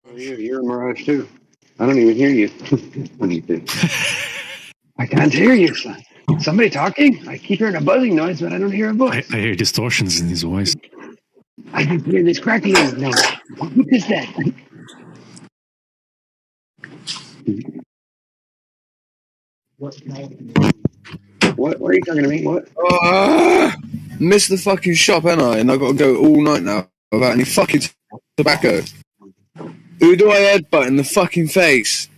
Oh, you're a mirage too. I don't even hear you. What do you think? I can't hear you, son. Somebody talking? I keep hearing a buzzing noise, but I don't hear a voice. I hear distortions in his voice. I can hear this crackling noise. What is that? What are you talking to me? What? Missed the fucking shop, ain't I? And I've got to go all night now without any fucking tobacco. Who do I headbutt in the fucking face?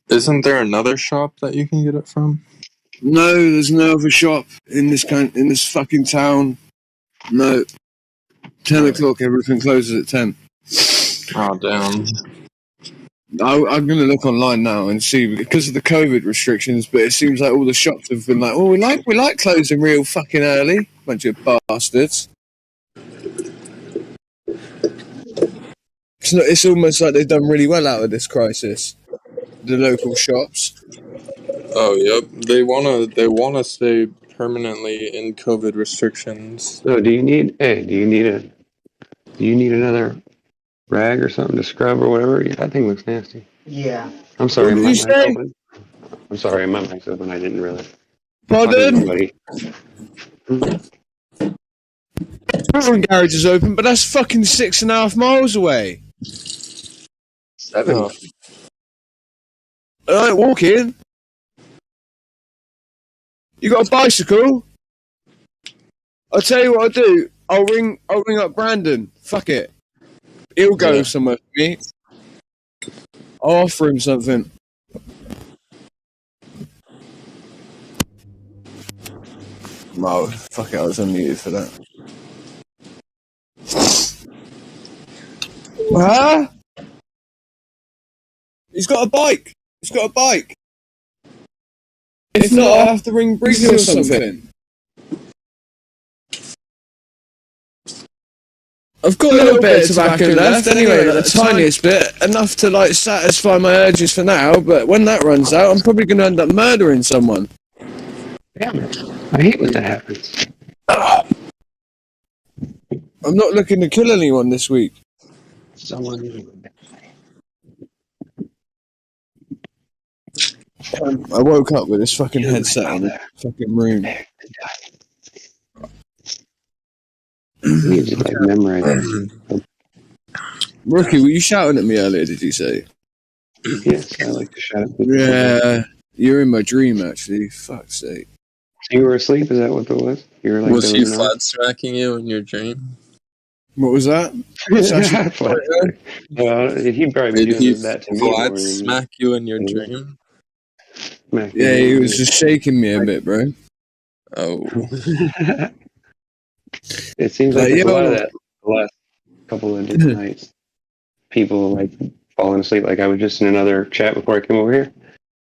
Isn't there another shop that you can get it from? No, there's no other shop in this fucking town. No. 10 o'clock, everything closes at 10. Oh, damn. I'm going to look online now and see, because of the COVID restrictions, but it seems like all the shops have been like, oh, we like closing real fucking early. Bunch of bastards. It's almost like they've done really well out of this crisis. The local shops. Oh, yep. They wanna stay permanently in COVID restrictions. So, do you need another rag or something to scrub or whatever? Yeah, that thing looks nasty. Yeah. I'm sorry, What did my you mic's say? open. I'm sorry, my mic's open. I didn't realize. Pardon? Buddy. The garage is open, but that's fucking 6.5 miles away. 7. Oh. I ain't walking. You got a bicycle? I'll tell you what I'll do. I'll ring up Brandon. Fuck it. He'll go somewhere for me. I'll offer him something. No, fuck it, I was unmuted for that. Huh? He's got a bike. If not, I'll have to ring Briggs or something. I've got a little bit of tobacco left anyway, like the tiniest bit, enough to like satisfy my urges for now, but when that runs out, I'm probably going to end up murdering someone. Damn it. I hate when that happens. I'm not looking to kill anyone this week. I woke up with this fucking headset on the fucking room. Music like memorize. Rookie, were you shouting at me earlier, did you say? Yes, I like to shout at people. Yeah, you're in my dream, actually. Fuck's sake. You were asleep? Is that what it was? You were like, was he flat smacking you in your dream? What was that? He'd probably be doing that to me. Flat smack you in your dream? Yeah, he was just shaking me a bit, bro. Oh. It seems like a lot of that the last couple of different nights. People like falling asleep. Like I was just in another chat before I came over here,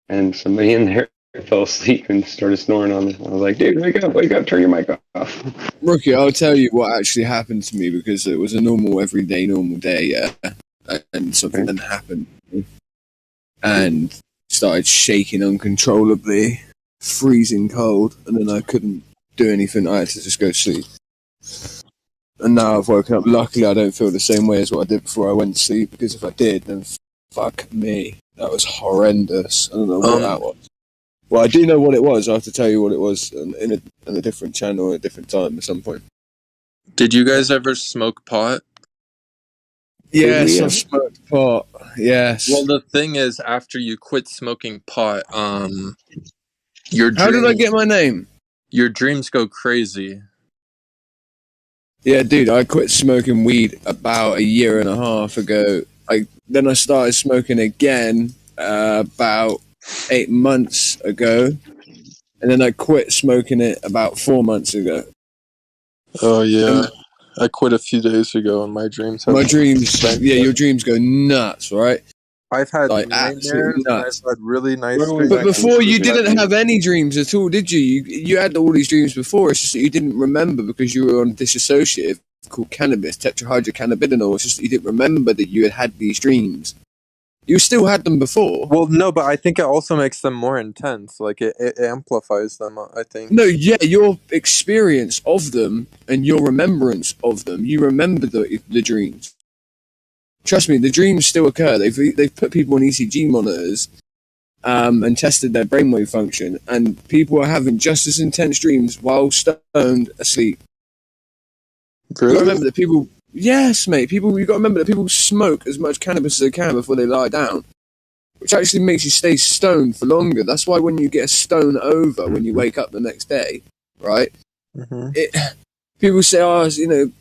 and somebody in there fell asleep and started snoring on me. I was like, dude, wake up, turn your mic off. Rookie, I'll tell you what actually happened to me because it was a normal day, yeah. And something then happened. And started shaking uncontrollably, freezing cold, and then I couldn't do anything. I had to just go to sleep. And now I've woken up. Luckily, I don't feel the same way as what I did before I went to sleep, because if I did, then fuck me. That was horrendous. I don't know what that was. Well, I do know what it was. I have to tell you what it was in a different channel at a different time at some point. Did you guys ever smoke pot? Yes, I've smoked pot. Yes. Well, the thing is, after you quit smoking pot, your dreams, how did I get my name? Your dreams go crazy. Yeah, dude, I quit smoking weed about 1.5 years ago. Then I started smoking again about 8 months ago, and then I quit smoking it about 4 months ago. Oh yeah, I quit a few days ago, and my dreams. Your dreams go nuts, right? I've had like nightmares. I've had really nice dreams. But before, you didn't have any dreams at all, did you? You had all these dreams before. It's just that you didn't remember because you were on a dissociative called cannabis, tetrahydrocannabinol. It's just that you didn't remember that you had these dreams. You still had them before. Well, no, but I think it also makes them more intense. Like, it amplifies them, I think. No, yeah, your experience of them and your remembrance of them. You remember the dreams. Trust me, the dreams still occur. They've put people on ECG monitors and tested their brainwave function, and people are having just as intense dreams while stoned asleep. You got to remember that people. Yes, mate. You got to remember that people smoke as much cannabis as they can before they lie down, which actually makes you stay stoned for longer. That's why when you get a stone over when you wake up the next day, right? People say, "Oh,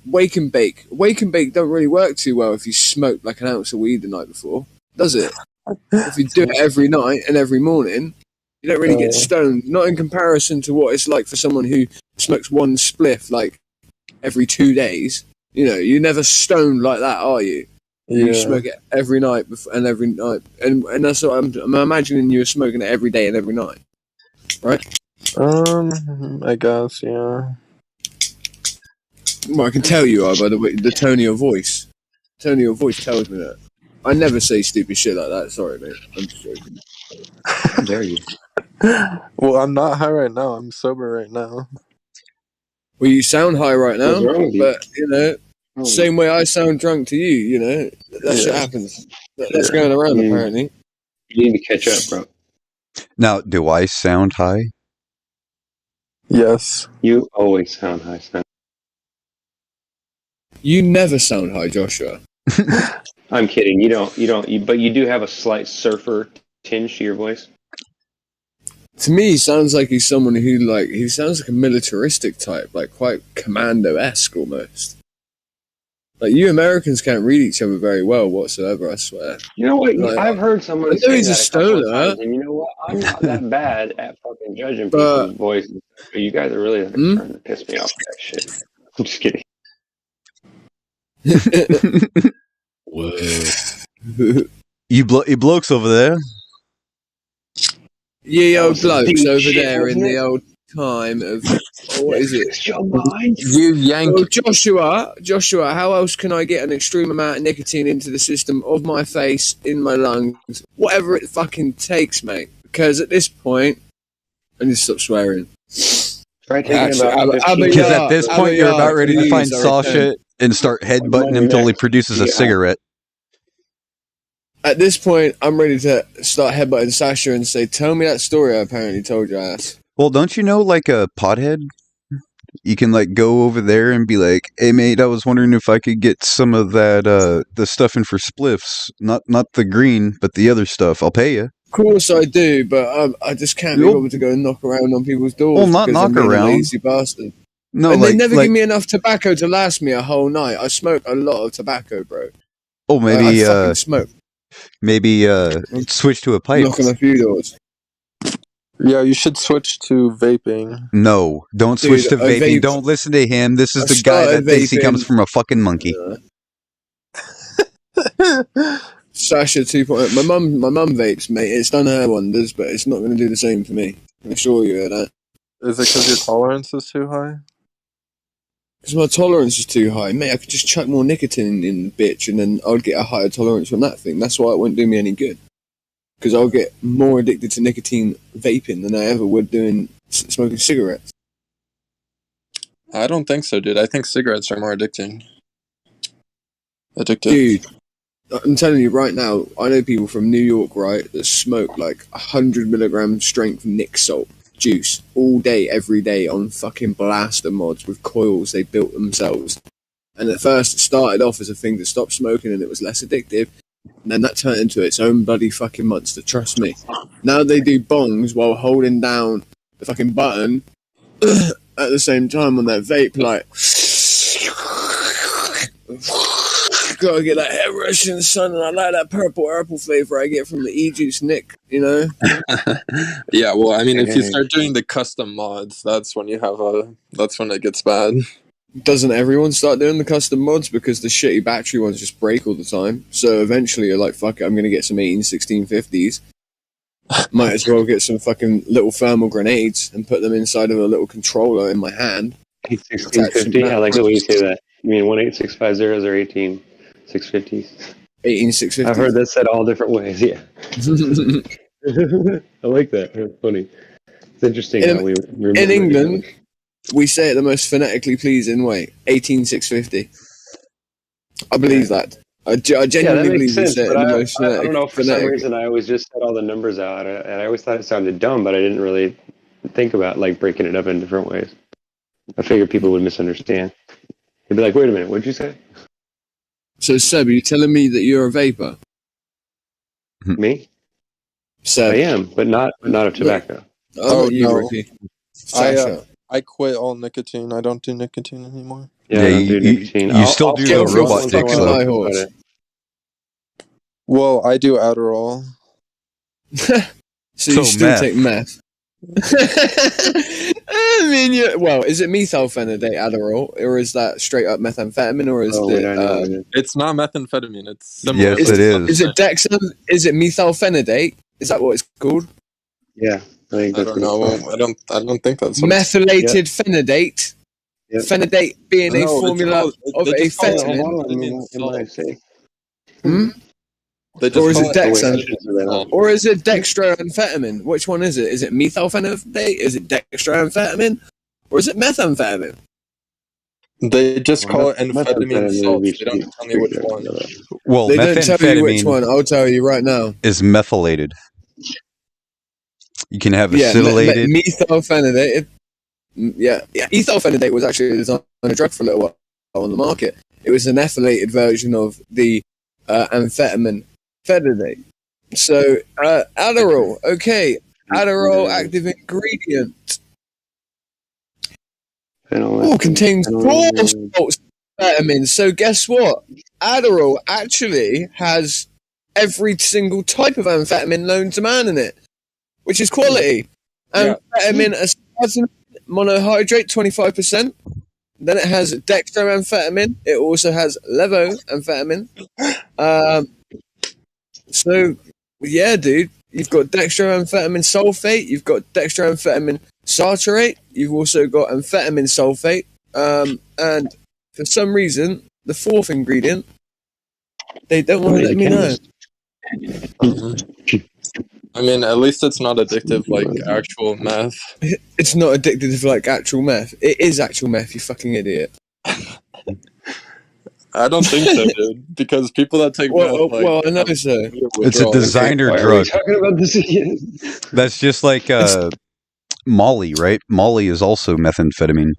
wake and bake." Wake and bake don't really work too well if you smoke like an ounce of weed the night before, does it? If you do it every night and every morning, you don't really get stoned. Not in comparison to what it's like for someone who smokes one spliff like every 2 days. You're never stoned like that, are you? Yeah. You smoke it every night and every night, and that's what I'm imagining you're smoking it every day and every night, right? I guess, yeah. Well, I can tell you are by the tone of your voice. The tone of your voice tells me that. I never say stupid shit like that. Sorry, mate. I'm just joking. How dare you? Well, I'm not high right now. I'm sober right now. Well, you sound high right now, What's wrong with you? but same way I sound drunk to you. That shit happens. That's going around apparently. You need to catch up, bro. Now, do I sound high? Yes. You always sound high, son. You never sound high, Joshua. I'm kidding. You don't. But you do have a slight surfer tinge to your voice. To me, he sounds like he's someone he sounds like a militaristic type, like quite commando-esque almost. Like, you Americans can't read each other very well whatsoever, I swear. You know what? I've heard someone say he's that a stoner, times, and you know what? I'm not that bad at fucking judging people's voices. But you guys are really starting to piss me off with that shit. I'm just kidding. Whoa. You blokes over there. Ye old blokes over there in the old time of... what is it? You yank. Well, Joshua, how else can I get an extreme amount of nicotine into the system of my face, in my lungs, whatever it fucking takes, mate? Because at this point, I need to stop swearing. Right, because at this point, you're about ready to find Sasha and start headbutting him until he produces a cigarette. At this point, I'm ready to start headbutting Sasha and say, "Tell me that story I apparently told your ass." Well, don't you know, like a pothead? You can like go over there and be like, "Hey, mate, I was wondering if I could get some of that the stuff in for spliffs, not the green, but the other stuff. I'll pay you." Of course I do, but I just can't be able to go and knock around on people's doors. Well, not knock around. A lazy bastard. No, and they never give me enough tobacco to last me a whole night. I smoke a lot of tobacco, bro. Oh, maybe I fucking smoke. Maybe switch to a pipe. Knock on a few doors. Yeah, you should switch to vaping. No, don't switch to vaping. Don't listen to him. This is the guy that thinks he comes from a fucking monkey. Sasha 2.0. My mum vapes, mate. It's done her wonders, but it's not going to do the same for me. I can assure you of that. Is it because your tolerance is too high? Because my tolerance is too high. Mate, I could just chuck more nicotine in the bitch and then I'd get a higher tolerance from that thing. That's why it wouldn't do me any good. Because I'll get more addicted to nicotine vaping than I ever would doing smoking cigarettes. I don't think so, dude. I think cigarettes are more addictive. Dude, I'm telling you right now, I know people from New York, right, that smoke like 100 milligram strength Nick salt juice all day, every day on fucking blaster mods with coils they built themselves. And at first it started off as a thing to stop smoking and it was less addictive. And then that turned into its own bloody fucking monster, trust me. Now they do bongs while holding down the fucking button at the same time on that vape, like... Gotta get that hair Russian, son, and I like that purple flavor I get from the E-Juice Nick, you know? Yeah, well, I mean, if you start doing the custom mods, that's when that's when it gets bad. Doesn't everyone start doing the custom mods? Because the shitty battery ones just break all the time. So eventually you're like, fuck it, I'm gonna get some 1650s. Might as well get some fucking little thermal grenades and put them inside of a little controller in my hand. 1650? I like the way you say that. You mean 18650s or 18650s? 18650s. I've heard that said all different ways, yeah. I like that. That's funny. It's interesting how we remember in England, we say it the most phonetically pleasing way. 18650. I believe that. I genuinely that makes believe it's sense. But the I most don't know, for some phonetic. reason I always just said all the numbers out, and I always thought it sounded dumb, but I didn't really think about like breaking it up in different ways. I figured people would misunderstand. They'd be like, "Wait a minute, what'd you say?" So, Seb, are you telling me that you're a vapor? Me? Seb. I am, but not of tobacco. Oh, not you, no. Ricky. Sasha. I quit all nicotine. I don't do nicotine anymore. Yeah, I don't do nicotine. You still do Get the off your robot dicks, fucking though. high horse. Well, I do Adderall. So you So still meth. take meth? I mean, well, is it methylphenidate Adderall, or is that straight up methamphetamine, or is Wait, I know what it is. It's not methamphetamine. It's similar. Yes, it is. Is it Dexam? Is it methylphenidate? Is that what it's called? Yeah, I think I that's don't what it's know. called. I don't think that's what Methylated phenidate. Yep. Phenidate being a No, it's formula called- of they a just call it fentanyl. Hold on, Amphetamine it might say. Hmm? They just Or is call it Oh, wait, Dexam? I shouldn't say that on. Or is it dextroamphetamine? Which one is it? Is it methylphenidate? Is it dextroamphetamine? Or is it methamphetamine? They just call it amphetamine Methamphetamine salts. would be They don't tell me which one. Well, They don't tell you which one. methamphetamine I'll tell you right now. is methylated. You can have Yeah, acetylated. methylphenidate. Yeah, ethylphenidate was actually designed a drug for a little while on the market. It was an ethylated version of the amphetamine phenidate. So Adderall, okay, Adderall active ingredient. Contains 4 salts vitamins. So guess what? Adderall actually has every single type of amphetamine known to man in it, which is quality. Amphetamine aspartame monohydrate 25%. Then it has dextroamphetamine. It also has levoamphetamine. So yeah, dude, you've got dextroamphetamine sulfate. You've got dextroamphetamine sartarate. You've also got amphetamine sulfate. And for some reason, the 4th ingredient, they don't want to let me know. I mean, at least it's not addictive like actual meth. It's not addictive like actual meth. It is actual meth, you fucking idiot. I don't think so, dude. Because people that take meth, like, well, I know so. It's a designer Why are we drug. talking about this again? That's just like Molly, right? Molly is also methamphetamine.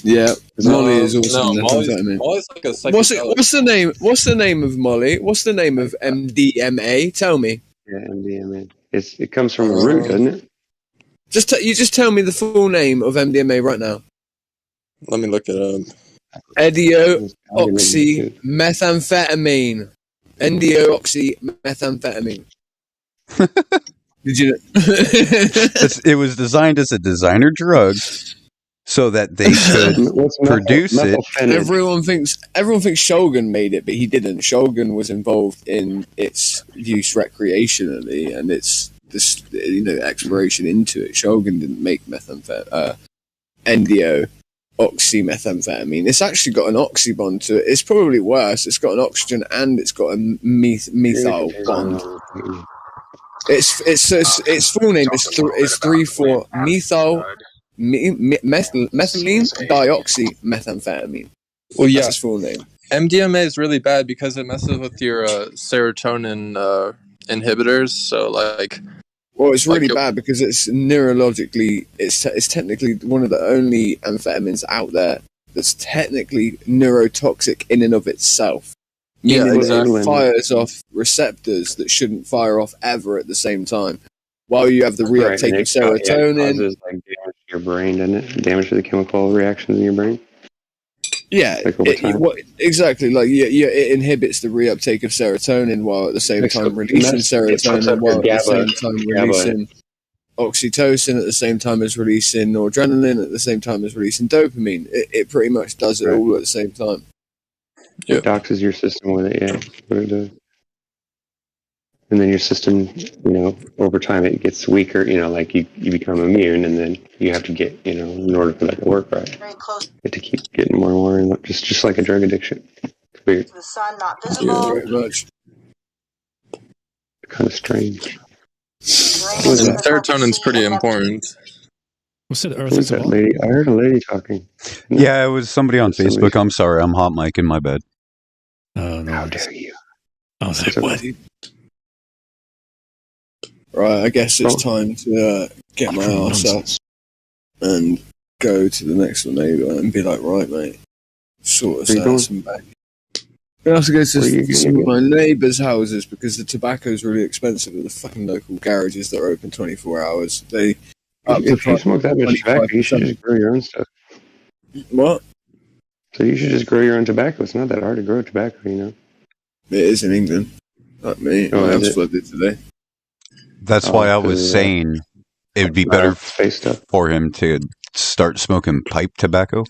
Yeah, Molly is also Molly's methamphetamine. like a psychedelic. What's the name? What's the name of Molly? What's the name of MDMA? Tell me. Yeah, MDMA. It comes from a root, doesn't it? Just tell me the full name of MDMA right now. Let me look it up. Methamphetamine. Methamphetamine. Did you know? It was designed as a designer drug so that they could produce it. Everyone thinks Shogun made it, but he didn't. Shogun was involved in its use recreationally and its exploration into it. Shogun didn't make oxymethamphetamine. It's actually got an oxy bond to it. It's probably worse. It's got an oxygen and it's got a methyl bond. Its full name is 3,4 methylene dioxymethamphetamine. Well, yeah, that's its full name. MDMA is really bad because it messes with your serotonin inhibitors. So, like, well, it's really bad because it's neurologically, it's technically one of the only amphetamines out there that's technically neurotoxic in and of itself. Yeah, exactly. It fires off receptors that shouldn't fire off ever at the same time. While you have the reuptake of serotonin, it causes like damage to your brain, doesn't it? Damage to the chemical reactions in your brain. Yeah, exactly. Like it inhibits the reuptake of serotonin while at the same time releasing serotonin, while at the same time releasing oxytocin at the same time as releasing noradrenaline at the same time as releasing dopamine. It pretty much does it all at the same time. It doxes your system with it, yeah. What it does. And then your system, over time it gets weaker, like you become immune, and then you have to get, in order for that to work right, you have to keep getting more and more, and just like a drug addiction. It's weird. The sun not visible. Very much. Kind of strange. And serotonin's pretty important. What's it? Earth Who's is that what? lady? I heard a lady talking. Yeah, it was somebody on Facebook. I'm sorry, I'm hot micing, my bad. No. How dare you? I was like, what? Right, I guess it's time to get my ass up and go to the next one neighbour and be like, right, mate, sort us out some back. I also go to some of my neighbours' houses because the tobacco is really expensive at the fucking local garages that are open 24 hours. They if you smoke that much tobacco, you should just grow your own stuff. What? So you should just grow your own tobacco. It's not that hard to grow tobacco, you know. It is in England. Like me, my house flooded today. That's why I was saying it would be better for him to start smoking pipe tobacco.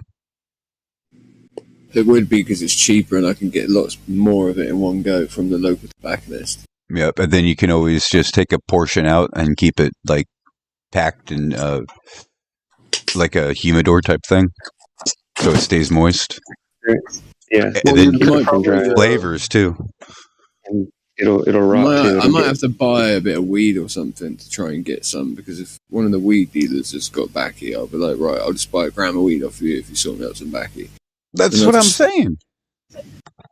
It would be because it's cheaper and I can get lots more of it in one go from the local tobacconist. Yep, and then you can always just take a portion out and keep it like packed in like a humidor type thing, so it stays moist. Yeah, and then flavors too. And it'll rot too. I might have to buy a bit of weed or something to try and get some, because if one of the weed dealers has got backy, I'll be like, right, I'll just buy a gram of weed off you if you sort me out some backy. That's what I'm saying.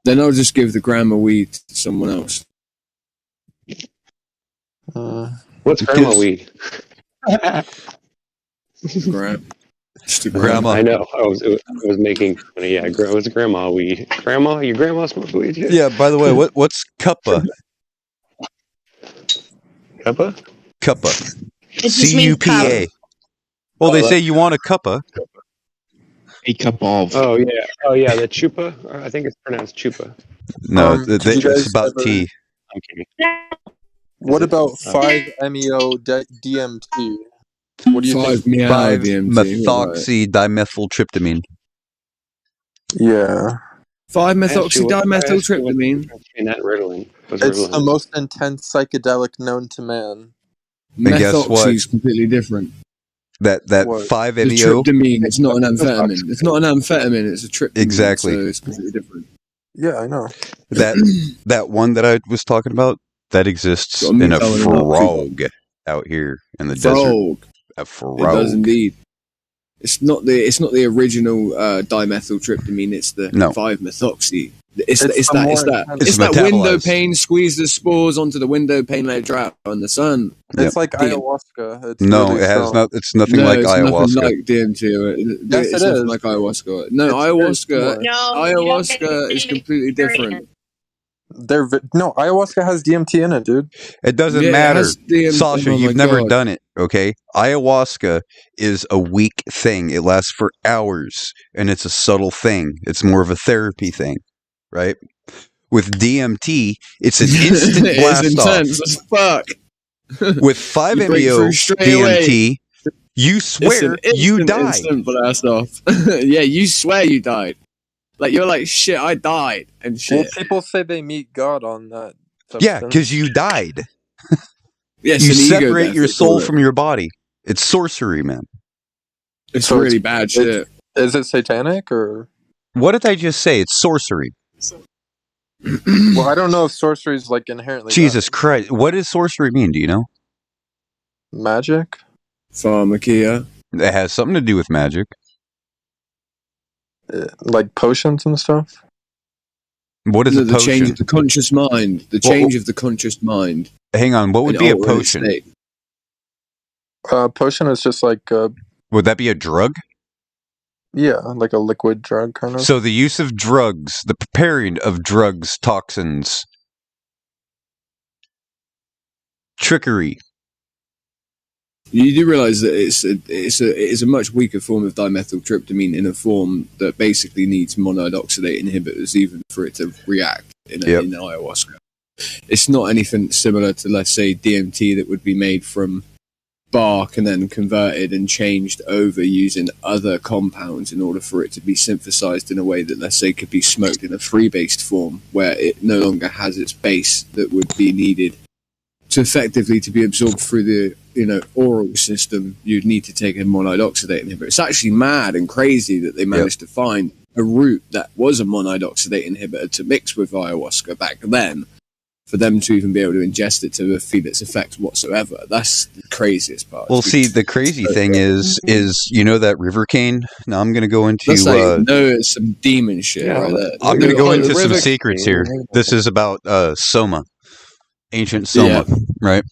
Then I'll just give the gram of weed to someone else. What's grandma weed? Gram. Grandma. I know. I was making funny. Yeah, it was grandma weed. Grandma, your grandma smokes weed. Yeah. By the way, what's cuppa? Cuppa? Cuppa. CUPA. Well, they say you want a cuppa. A cup of. Oh yeah, the chupa. I think it's pronounced chupa. No, it's about tea. I'm kidding. What about 5-MeO DMT? What do you think? 5-methoxydimethyltryptamine. Yeah. 5-methoxydimethyltryptamine. And that Ritalin. It's the most intense psychedelic known to man. Methoxy is completely different. That 5-MeO. Tryptamine, it's not an amphetamine. It's not an amphetamine, it's a tryptamine. Exactly. So it's completely different. Yeah, I know. That one that I was talking about, that exists in a frog out here in the desert. A frog. It does indeed. It's not the original dimethyltryptamine. It's the 5-methoxy. It's that window pane. Squeeze the spores onto the window pane, let it dry out in the sun. It's like ayahuasca. It's it has not. It's nothing like ayahuasca. Nothing like DMT. Yes, it's nothing like ayahuasca. No, ayahuasca is completely different. Ayahuasca has DMT in it, dude. It doesn't matter. Sasha, you've never done it, okay? Ayahuasca is a weak thing. It lasts for hours, and it's a subtle thing. It's more of a therapy thing, right? With DMT, it's an instant blast it's intense as fuck. With 5-MeO DMT, you swear you died. Instant blast off. Yeah, you swear you died. Like, you're like, shit, I died, and shit. Well, people say they meet God on that substance. Yeah, because you died. Yes, you separate your soul from your body. It's sorcery, man. It's really bad shit. Is it satanic, or? What did I just say? It's sorcery. Well, I don't know if sorcery is, like, inherently Jesus Christ. What does sorcery mean? Do you know? Magic? Pharmakia. It has something to do with magic. Like potions and stuff? What is a potion? The change of the conscious mind. The change of the conscious mind. Hang on, what would be a potion? Potion is just like... would that be a drug? Yeah, like a liquid drug kind of. So the use of drugs, the preparing of drugs, toxins, trickery. You do realize that it is a much weaker form of dimethyltryptamine in a form that basically needs monoid oxidate inhibitors even for it to react in ayahuasca. It's not anything similar to, let's say, DMT that would be made from bark and then converted and changed over using other compounds in order for it to be synthesized in a way that, let's say, could be smoked in a free-based form where it no longer has its base that would be needed to effectively to be absorbed through the oral system. You'd need to take a monoid oxidate inhibitor. It's actually mad and crazy that they managed to find a root that was a monoid oxidate inhibitor to mix with ayahuasca back then, for them to even be able to ingest it to feel its effect whatsoever. That's the craziest part. Well, see, the crazy thing is you know that river cane? Now I'm going to go into... That's like, no, it's some demon shit right there. I'm going to go into some river secrets cane. here. This is about Soma, ancient Soma, right?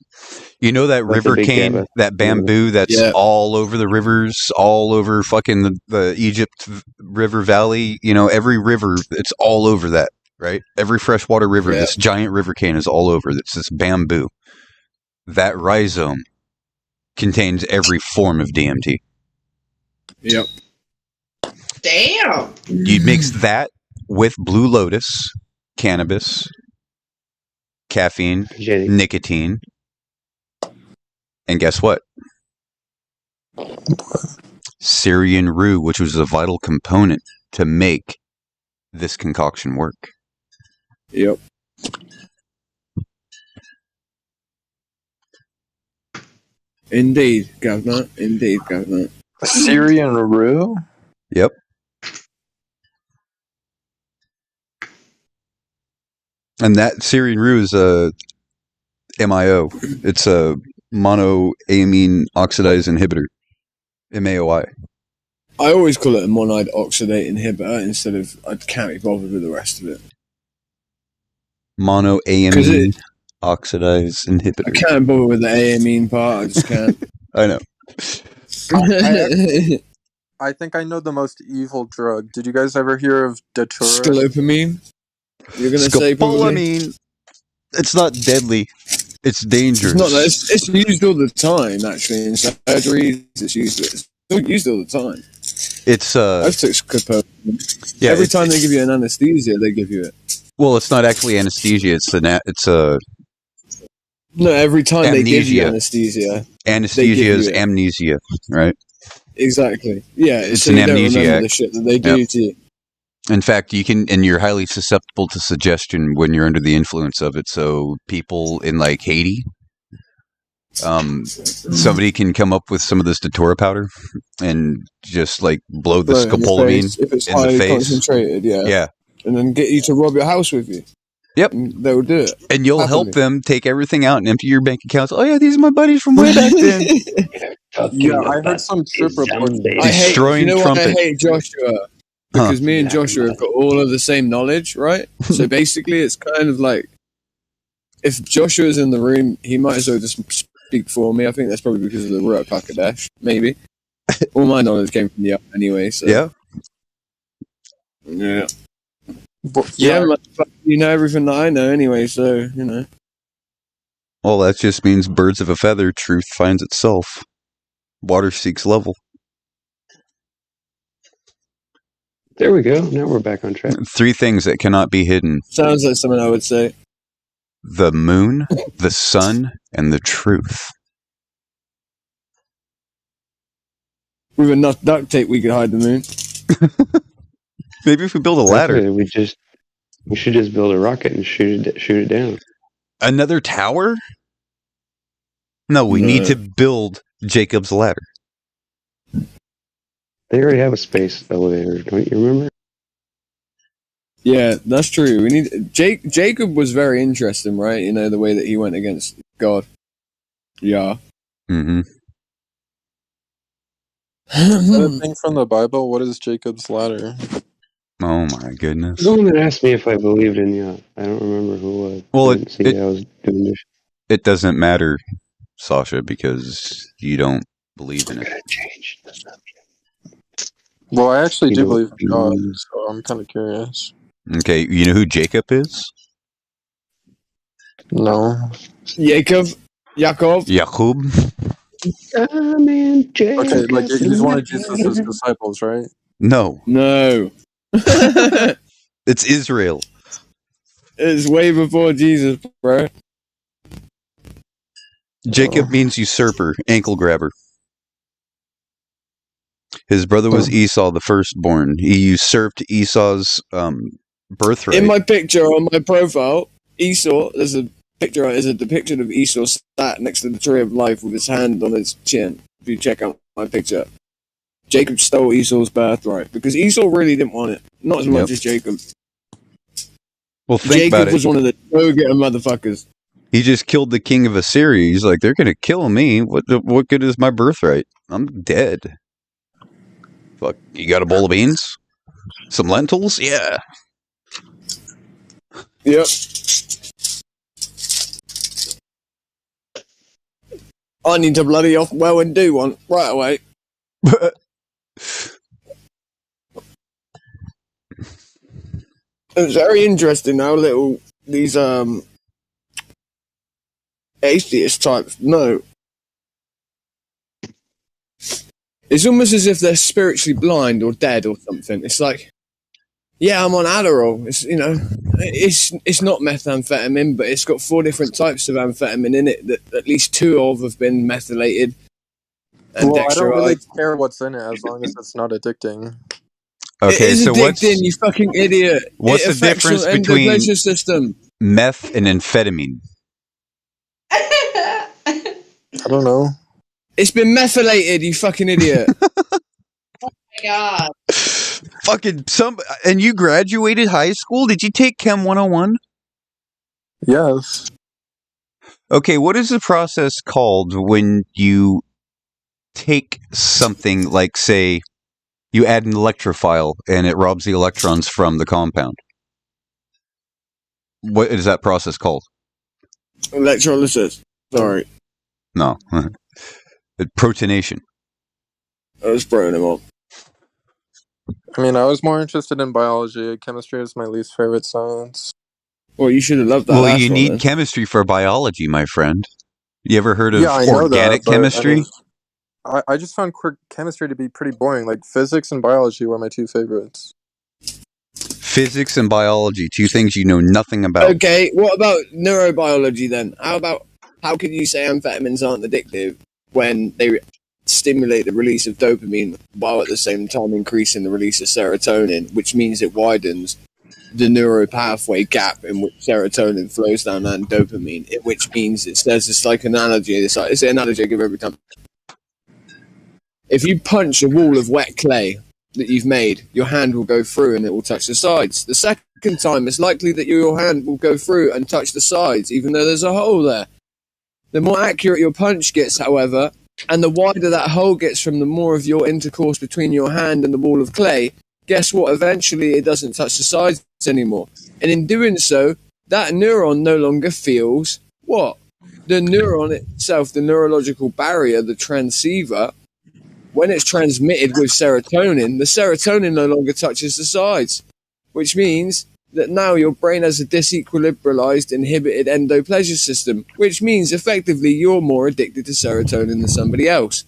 You know that Like the river big cane, Gabba. that bamboo that's Yeah. all over the rivers, all over fucking the Egypt River Valley. You know, every river, it's all over that, right? Every freshwater river, Yeah. this giant river cane is all over. It's this bamboo. That rhizome contains every form of DMT. Yep. Damn. You mix that with blue lotus, cannabis, caffeine, Jenny. nicotine, and guess what? Syrian rue, which was a vital component to make this concoction work. Yep. Indeed, Governor. Indeed, Governor. Syrian rue? Yep. And that Syrian rue is a MIO. It's a monoamine oxidase inhibitor. MAOI. I always call it a monide oxidate inhibitor instead of I can't be bothered with the rest of it. Monoamine oxidase I inhibitor. can't bother with the amine part. I just can't. I know. I think I know the most evil drug. Did you guys ever hear of Datura? Scopamine. You're gonna say probably? Scopolamine. It's not deadly. It's dangerous. It's not that. It's used all the time. Actually, in surgeries, it's used all the time. It's I've took scopolamine. yeah, Every time they give you an anesthesia, they give you it. well, it's not actually anesthesia. It's No, every time they give you Amnesia. anesthesia. anesthesia give is you it. amnesia, right? Exactly. Yeah, It's so an you don't remember amnesiac. the shit that they do to you. In fact, you can, and you're highly susceptible to suggestion when you're under the influence of it. So people in like Haiti, somebody can come up with some of this Datura powder and just like blow the Right, in your scopolamine face, if it's in the highly face. concentrated, Yeah, and then get you to rob your house with you. Yep. And they'll do it. and you'll help Happily. them take everything out and empty your bank accounts. Oh yeah, these are my buddies from way back then. Yeah, I heard some trip reports. Destroying you know why I trumpet. hate Joshua? Because me and Joshua have got all of the same knowledge, right? So basically, it's kind of like if Joshua's in the room, he might as well just speak for me. I think that's probably because of the Ruach HaKodesh, maybe. All my knowledge came from the up anyway. So Yeah. yeah. Man, you know everything that I know anyway, so, you know. Well, that just means birds of a feather, truth finds itself. Water seeks level. There we go. Now we're back on track. 3 things that cannot be hidden. Sounds like something I would say. The moon, the sun, and the truth. With enough duct tape, we could hide the moon. Maybe if we build a ladder. Okay, we should just build a rocket and shoot it down. Another tower? No, we need to build Jacob's ladder. They already have a space elevator, don't you remember? Yeah, that's true. We need Jacob was very interesting, right? You know, the way that he went against God. Yeah. Mm-hmm. Another thing from the Bible, what is Jacob's ladder? Oh my goodness. Someone asked me if I believed in Yah. I don't remember who it was. Well, I didn't see that I was doing this. It doesn't matter, Sasha, because you don't believe in it. Gotta change the subject. Well, I actually You do know, believe in God, so I'm kind of curious. Okay, you know who Jacob is? No. Jacob. Jacob. Okay, like he's one of Jesus' disciples, right? No, No. it's Israel. It's way before Jesus, bro. Jacob means usurper, ankle grabber. His brother was Esau, the firstborn. He usurped Esau's birthright. In my picture on my profile, Esau, there's a depiction of Esau sat next to the tree of life with his hand on his chin. If you check out my picture. Jacob stole Esau's birthright because Esau really didn't want it. Not as much as Jacob. Well, think Jacob about it. was one of the go-getter motherfuckers. He just killed the king of Assyria. He's like, they're gonna kill me. What good is my birthright? I'm dead. Fuck, you got a bowl of beans? Some lentils? Yeah. Yep. I need to bloody off well and do one right away. It's very interesting how little these atheist types know. It's almost as if they're spiritually blind or dead or something. It's like, yeah, I'm on Adderall. It's not methamphetamine, but it's got 4 different types of amphetamine in it that at least 2 of have been methylated. And Well, I don't really dextrose. care what's in it as long as it's not addicting. Okay, It is so addicting, you fucking idiot. what's It the affects difference your between endoplegia system. meth and amphetamine? I don't know. It's been methylated, you fucking idiot. Oh my god. Fucking and you graduated high school? Did you take Chem 101? Yes. Okay, what is the process called when you take something like, say, you add an electrophile and it robs the electrons from the compound? What is that process called? Electrolysis. Sorry. No. Protonation. I was throwing him off. I mean, I was more interested in biology. Chemistry is my least favorite science. Well, you should have loved that Well, last you one, need then. chemistry for biology, my friend. You ever heard of Yeah, I know organic that, but, chemistry? I just found chemistry to be pretty boring. Like, physics and biology were my 2 favorites. Physics and biology, 2 things you know nothing about. Okay, what about neurobiology then? How can you say amphetamines aren't addictive when they stimulate the release of dopamine while at the same time increasing the release of serotonin, which means it widens the neuropathway gap in which serotonin flows down and dopamine, which means it's like an analogy. It's an analogy I give every time. If you punch a wall of wet clay that you've made, your hand will go through and it will touch the sides. The second time, it's likely that your hand will go through and touch the sides, even though there's a hole there. The more accurate your punch gets, however, and the wider that hole gets from the more of your intercourse between your hand and the wall of clay, guess what? Eventually it doesn't touch the sides anymore. And in doing so, that neuron no longer feels what? The neuron itself, the neurological barrier, the transceiver, when it's transmitted with serotonin, the serotonin no longer touches the sides, which means that now your brain has a disequilibrialized, inhibited endoplegia system, which means effectively you're more addicted to serotonin than somebody else.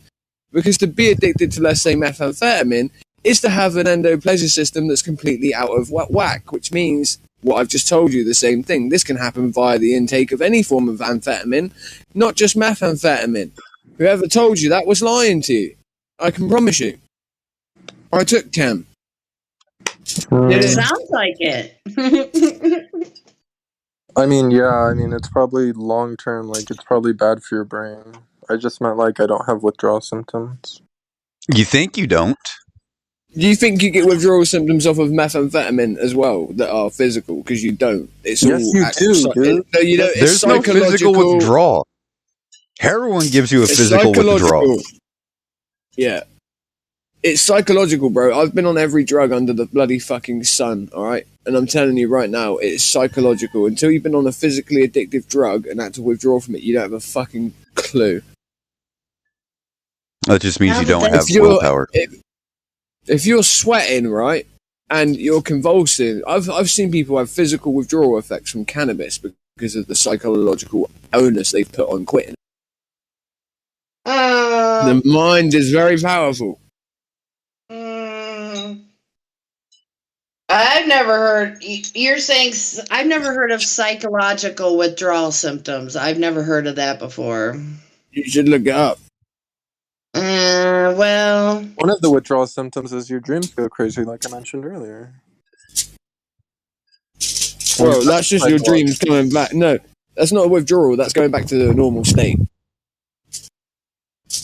Because to be addicted to, let's say, methamphetamine is to have an endoplegia system that's completely out of whack, which means what I've just told you, the same thing. This can happen via the intake of any form of amphetamine, not just methamphetamine. Whoever told you that was lying to you. I can promise you. I took chem. It sounds like it. I mean, yeah, it's probably long term, like, it's probably bad for your brain. I just meant, like, I don't have withdrawal symptoms. You think you don't? Do you think you get withdrawal symptoms off of methamphetamine as well that are physical? Because you don't. It's Yes, all you do, dude. No, you don't. There's no physical withdrawal. Heroin gives you a physical withdrawal. Yeah. It's psychological, bro. I've been on every drug under the bloody fucking sun, alright? And I'm telling you right now, it's psychological. Until you've been on a physically addictive drug and had to withdraw from it, you don't have a fucking clue. That just means you don't have willpower. If you're sweating, right, and you're convulsing, I've seen people have physical withdrawal effects from cannabis because of the psychological onus they've put on quitting. The mind is very powerful. I've never heard. You're saying I've never heard of psychological withdrawal symptoms. I've never heard of that before. You should look it up. Well, one of the withdrawal symptoms is your dreams go crazy, like I mentioned earlier. Well, that's just your dreams coming back. No, that's not a withdrawal. That's going back to the normal state.